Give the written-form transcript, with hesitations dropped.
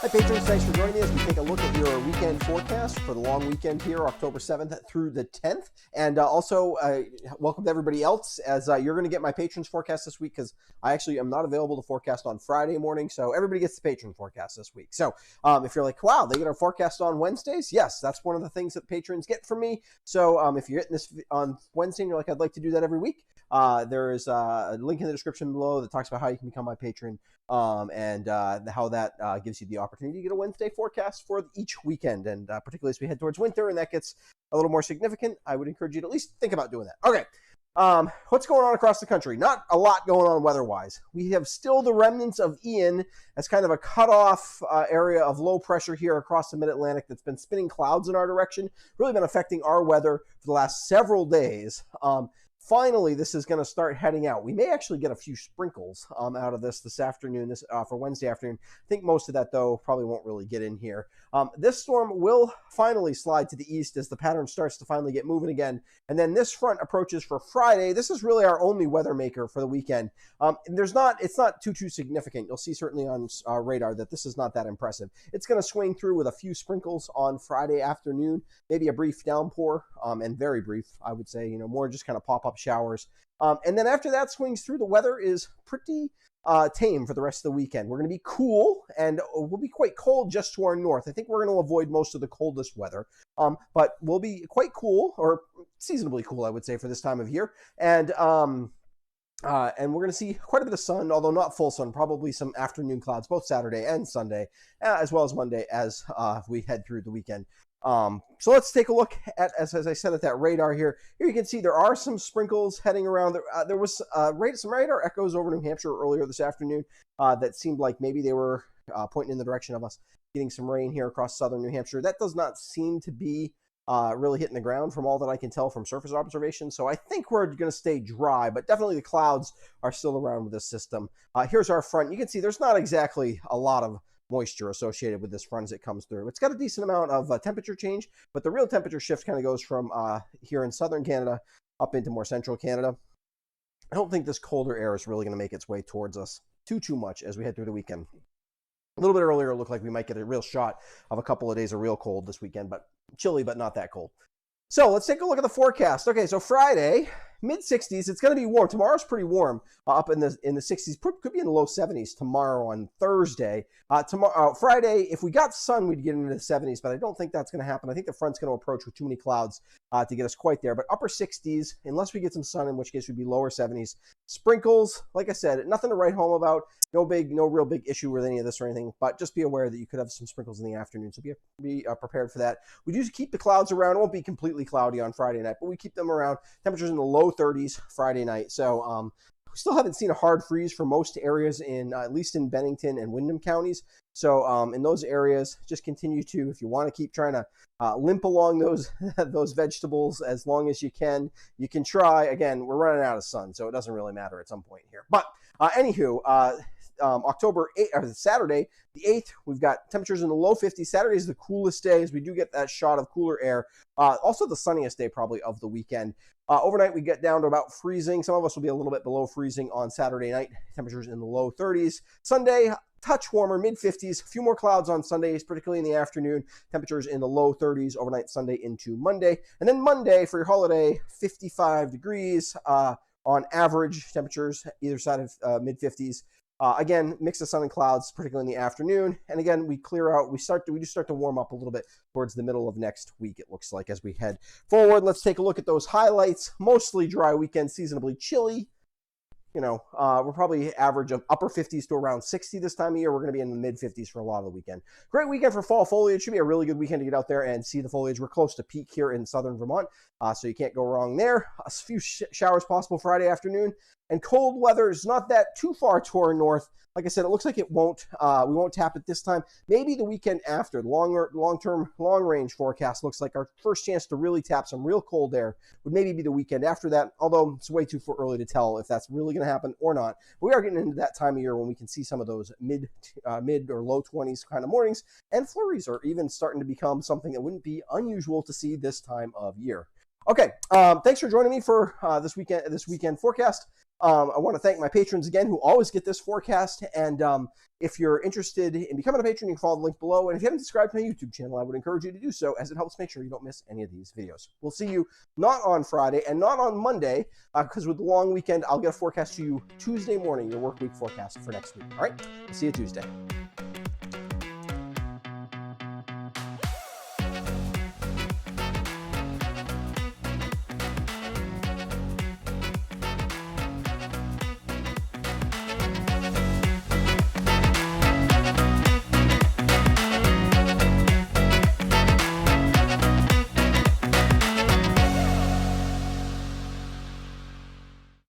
patrons, thanks for joining me as we take a look at your weekend forecast for the long weekend here, October 7th through the 10th. And also, welcome to everybody else as you're going to get my patrons forecast this week because I actually am not available to forecast on Friday morning. So everybody gets the patron forecast this week. So if you're like, wow, they get our forecast on Wednesdays? Yes, that's one of the things that patrons get from me. So if you're getting this on Wednesday and you're like, I'd like to do that every week, there is a link in the description below that talks about how you can become my patron and how that gives you the opportunity to get a Wednesday forecast for each weekend. And particularly as we head towards winter and that gets a little more significant, I would encourage you to at least think about doing that. Okay. What's going on across the country? Not a lot going on weather-wise. We have still the remnants of Ian as kind of a cutoff area of low pressure here across the mid-Atlantic that's been spinning clouds in our direction, really been affecting our weather for the last several days. Finally, this is going to start heading out. We may actually get a few sprinkles out of this afternoon, for Wednesday afternoon. I think most of that, though, probably won't really get in here. This storm will finally slide to the east as the pattern starts to finally get moving again. And then this front approaches for Friday. This is really our only weather maker for the weekend. It's not too significant. You'll see certainly on radar that this is not that impressive. It's going to swing through with a few sprinkles on Friday afternoon, maybe a brief downpour, and very brief, I would say, more just kind of pop-up showers. And then after that swings through, the weather is pretty tame for the rest of the weekend. We're going to be cool, and we'll be quite cold just to our north. I think we're going to avoid most of the coldest weather, but we'll be quite cool, or seasonably cool, I would say, for this time of year. And we're going to see quite a bit of sun, although not full sun, probably some afternoon clouds, both Saturday and Sunday, as well as Monday as we head through the weekend. So let's take a look at, as I said, at that radar here. Here you can see there are some sprinkles heading around. There was some radar echoes over New Hampshire earlier this afternoon that seemed like maybe they were pointing in the direction of us getting some rain here across southern New Hampshire. That does not seem to be really hitting the ground from all that I can tell from surface observation. So I think we're going to stay dry, but definitely the clouds are still around with this system. Here's our front. You can see there's not exactly a lot of moisture associated with this front as it comes through. It's got a decent amount of temperature change, but the real temperature shift kind of goes from here in southern Canada up into more central Canada. I don't think this colder air is really going to make its way towards us too much as we head through the weekend. A little bit earlier, it looked like we might get a real shot of a couple of days of real cold this weekend, but chilly, but not that cold. So let's take a look at the forecast. Okay, so Friday, mid-60s. It's going to be warm. Tomorrow's pretty warm, up in the 60s. Could be in the low 70s tomorrow on Thursday. Friday, if we got sun, we'd get into the 70s, but I don't think that's going to happen. I think the front's going to approach with too many clouds to get us quite there. But upper 60s, unless we get some sun, in which case we'd be lower 70s. Sprinkles, like I said, nothing to write home about. No real big issue with any of this or anything, but just be aware that you could have some sprinkles in the afternoon. So be prepared for that. We do keep the clouds around. It won't be completely cloudy on Friday night, but we keep them around. Temperatures in the low 30s Friday night. So we still haven't seen a hard freeze for most areas at least in Bennington and Windham counties. So in those areas, just continue to, if you want to keep trying to limp along those those vegetables as long as you can try. Again, we're running out of sun, so it doesn't really matter at some point here. But anywho, October 8th, or Saturday, the 8th, we've got temperatures in the low 50s. Saturday is the coolest day as we do get that shot of cooler air. Also the sunniest day probably of the weekend. Overnight, we get down to about freezing. Some of us will be a little bit below freezing on Saturday night. Temperatures in the low 30s. Sunday, touch warmer, mid-50s. A few more clouds on Sundays, particularly in the afternoon. Temperatures in the low 30s overnight Sunday into Monday. And then Monday, for your holiday, 55 degrees on average temperatures, either side of mid-50s. Again, mix of sun and clouds, particularly in the afternoon. And again, we clear out. We do start to warm up a little bit towards the middle of next week, it looks like, as we head forward. Let's take a look at those highlights. Mostly dry weekend, seasonably chilly. We're probably average of upper 50s to around 60 this time of year. We're going to be in the mid-50s for a lot of the weekend. Great weekend for fall foliage. Should be a really good weekend to get out there and see the foliage. We're close to peak here in southern Vermont, so you can't go wrong there. A few showers possible Friday afternoon. And cold weather is not that too far to our north. Like I said, it looks like it won't. We won't tap it this time. Maybe the weekend after. The long-term, long-range forecast looks like our first chance to really tap some real cold air would maybe be the weekend after that, although it's way too early to tell if that's really going to happen or not. We are getting into that time of year when we can see some of those mid or low 20s kind of mornings, and flurries are even starting to become something that wouldn't be unusual to see this time of year. Okay, thanks for joining me for this weekend forecast. I want to thank my patrons again who always get this forecast. And if you're interested in becoming a patron, you can follow the link below. And if you haven't subscribed to my YouTube channel, I would encourage you to do so, as it helps make sure you don't miss any of these videos. We'll see you not on Friday and not on Monday, because with the long weekend, I'll get a forecast to you Tuesday morning, your work week forecast for next week. All right, we'll see you Tuesday.